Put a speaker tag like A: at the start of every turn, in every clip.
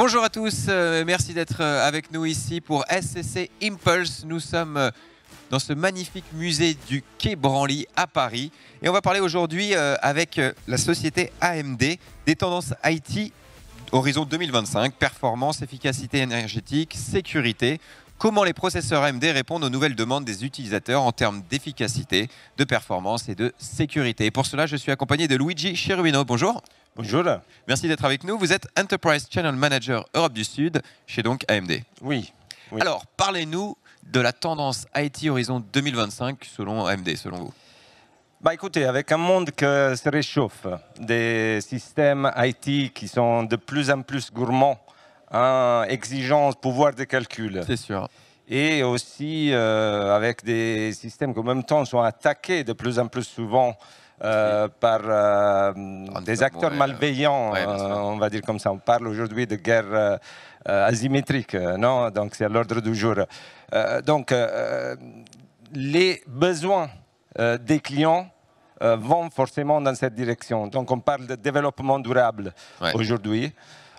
A: Bonjour à tous, merci d'être avec nous ici pour SCC Impulse. Nous sommes dans ce magnifique musée du Quai Branly à Paris. Et on va parler aujourd'hui avec la société AMD des tendances IT horizon 2025, performance, efficacité énergétique, sécurité. Comment les processeurs AMD répondent aux nouvelles demandes des utilisateurs en termes d'efficacité, de performance et de sécurité. Et pour cela, je suis accompagné de Luigi Cherubino. Bonjour.
B: Bonjour.
A: Merci d'être avec nous. Vous êtes Enterprise Channel Manager Europe du Sud chez donc AMD.
B: Oui.
A: Alors, parlez-nous de la tendance IT horizon 2025 selon AMD, selon vous.
B: Bah écoutez, avec un monde qui se réchauffe, des systèmes IT qui sont de plus en plus gourmands, exigences, pouvoir de calcul.
A: C'est sûr.
B: Et aussi avec des systèmes qui en même temps sont attaqués de plus en plus souvent par des acteurs malveillants, on va dire comme ça. On parle aujourd'hui de guerre asymétrique, non? Donc c'est à l'ordre du jour. Les besoins des clients vont forcément dans cette direction. Donc on parle de développement durable aujourd'hui.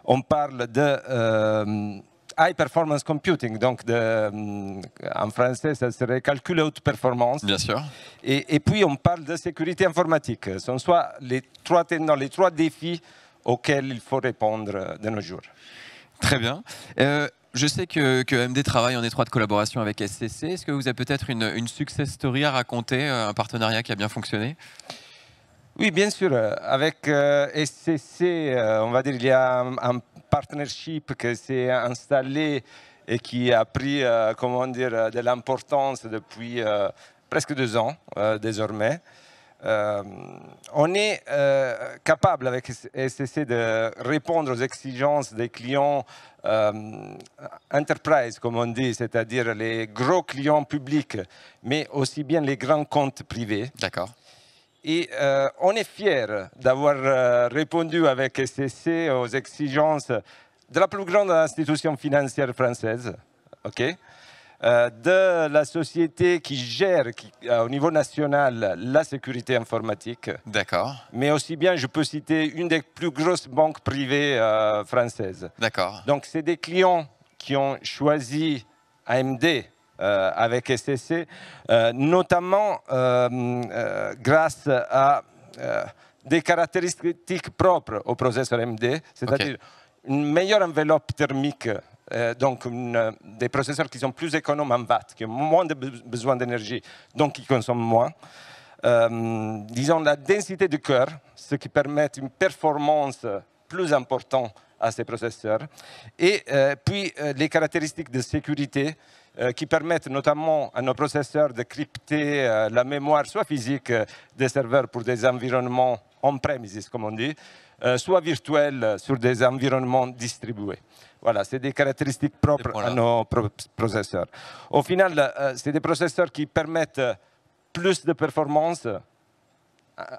B: On parle de high performance computing, donc en français ça serait calcul à haute performance.
A: Bien sûr.
B: Et puis on parle de sécurité informatique. Ce sont soit les trois défis auxquels il faut répondre de nos jours.
A: Très bien. Je sais que AMD travaille en étroite collaboration avec SCC. Est-ce que vous avez peut-être une success story à raconter, un partenariat qui a bien fonctionné?
B: Oui, bien sûr. Avec SCC, on va dire il y a un partnership qui s'est installé et qui a pris comment dire, de l'importance depuis presque 2 ans désormais. On est capable avec SCC de répondre aux exigences des clients enterprise, comme on dit, c'est-à-dire les gros clients publics, mais aussi bien les grands comptes privés.
A: D'accord.
B: Et on est fiers d'avoir répondu avec SCC aux exigences de la plus grande institution financière française, de la société qui gère au niveau national la sécurité informatique.
A: D'accord.
B: Mais aussi bien, je peux citer une des plus grosses banques privées françaises.
A: D'accord.
B: Donc, c'est des clients qui ont choisi AMD avec SCC, notamment grâce à des caractéristiques propres au processeur AMD, c'est-à-dire une meilleure enveloppe thermique, donc des processeurs qui sont plus économes en watts, qui ont moins de besoin d'énergie, donc qui consomment moins. Disons la densité du cœur, ce qui permet une performance plus importante à ces processeurs. Et puis les caractéristiques de sécurité qui permettent notamment à nos processeurs de crypter la mémoire, soit physique des serveurs pour des environnements on-premises, comme on dit, soit virtuels sur des environnements distribués. Voilà, c'est des caractéristiques propres à nos processeurs. Au final, c'est des processeurs qui permettent plus de performance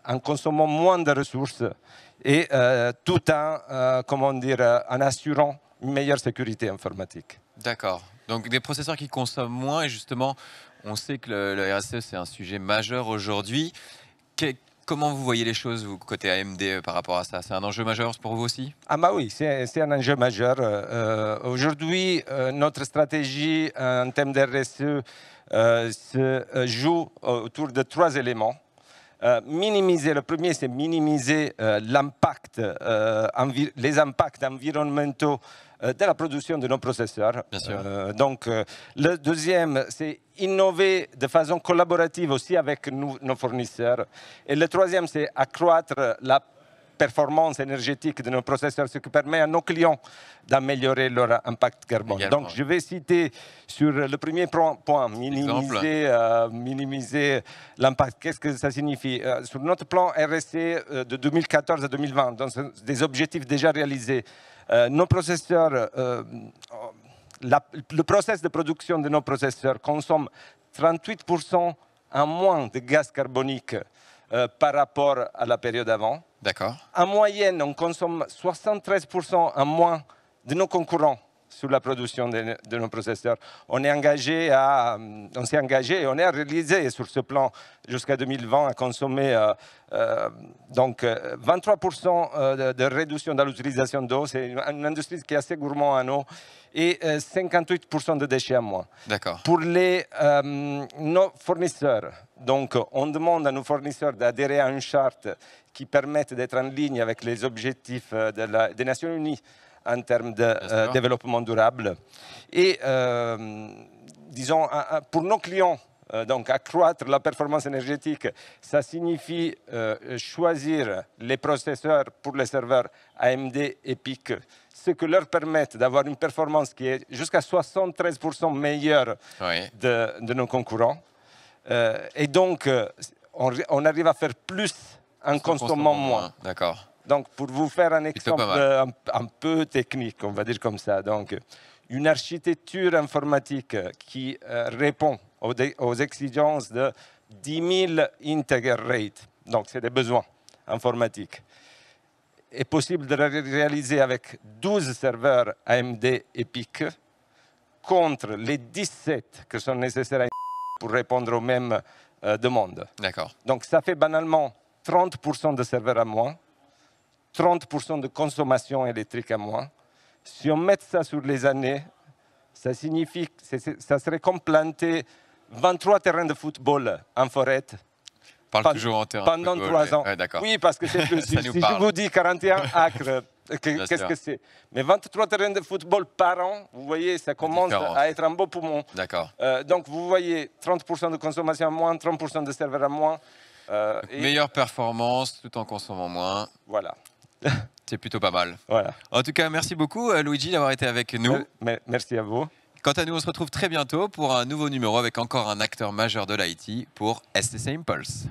B: en consommant moins de ressources et tout en, comment dire, en assurant une meilleure sécurité informatique.
A: D'accord. Donc des processeurs qui consomment moins et justement, on sait que le RSE c'est un sujet majeur aujourd'hui. Comment vous voyez les choses, vous, côté AMD, par rapport à ça? C'est un enjeu majeur pour vous aussi?
B: Ah bah oui, c'est un enjeu majeur. Aujourd'hui, notre stratégie en termes de RSE se joue autour de 3 éléments. Le premier, c'est minimiser l'impact, les impacts environnementaux de la production de nos processeurs.
A: Bien sûr.
B: Donc, le deuxième, c'est innover de façon collaborative aussi avec nos fournisseurs. Et le troisième, c'est accroître la performance énergétique de nos processeurs, ce qui permet à nos clients d'améliorer leur impact carbone. Donc, je vais citer sur le premier point, minimiser l'impact. Qu'est-ce que ça signifie? Sur notre plan RSE de 2014 à 2020, donc des objectifs déjà réalisés, nos processeurs, le process de production de nos processeurs consomme 38% en moins de gaz carbonique par rapport à la période avant.
A: D'accord.
B: En moyenne, on consomme 73% en moins de nos concurrents sur la production de nos processeurs. On s'est engagé et on est réalisé sur ce plan jusqu'à 2020 à consommer donc 23% de réduction de l'utilisation d'eau. C'est une industrie qui est assez gourmande en eau et 58% de déchets en moins.
A: D'accord.
B: Pour nos fournisseurs, donc on demande à nos fournisseurs d'adhérer à une charte qui permette d'être en ligne avec les objectifs des Nations Unies en termes de développement durable. Et disons, pour nos clients, donc accroître la performance énergétique, ça signifie choisir les processeurs pour les serveurs AMD EPYC, ce qui leur permet d'avoir une performance qui est jusqu'à 73% meilleure de nos concurrents. Et donc, on arrive à faire plus en consommant moins.
A: D'accord.
B: Donc, pour vous faire un exemple un peu technique, on va dire comme ça, donc, une architecture informatique qui répond aux exigences de 10 000 integer rate, donc c'est des besoins informatiques, est possible de réaliser avec 12 serveurs AMD EPYC contre les 17 qui sont nécessaires pour répondre aux mêmes demandes.
A: D'accord.
B: Donc, ça fait banalement 30% de serveurs à moins, 30% de consommation électrique à moins. Si on met ça sur les années, ça signifie que ça serait comme planter 23 terrains de football en forêt.
A: Toujours en terrain
B: pendant 3 ans.
A: Ouais,
B: oui, parce que c'est plus. Si je vous dis 41 acres, qu'est-ce que c'est? Mais 23 terrains de football par an, vous voyez, ça commence à être un beau poumon.
A: D'accord.
B: Donc, vous voyez 30% de consommation à moins, 30% de serveurs à moins.
A: Meilleure performance tout en consommant moins.
B: Voilà.
A: C'est plutôt pas mal.
B: Voilà.
A: En tout cas, merci beaucoup Luigi d'avoir été avec nous.
B: Merci à vous.
A: Quant à nous, on se retrouve très bientôt pour un nouveau numéro avec encore un acteur majeur de l'IT pour STC Impulse.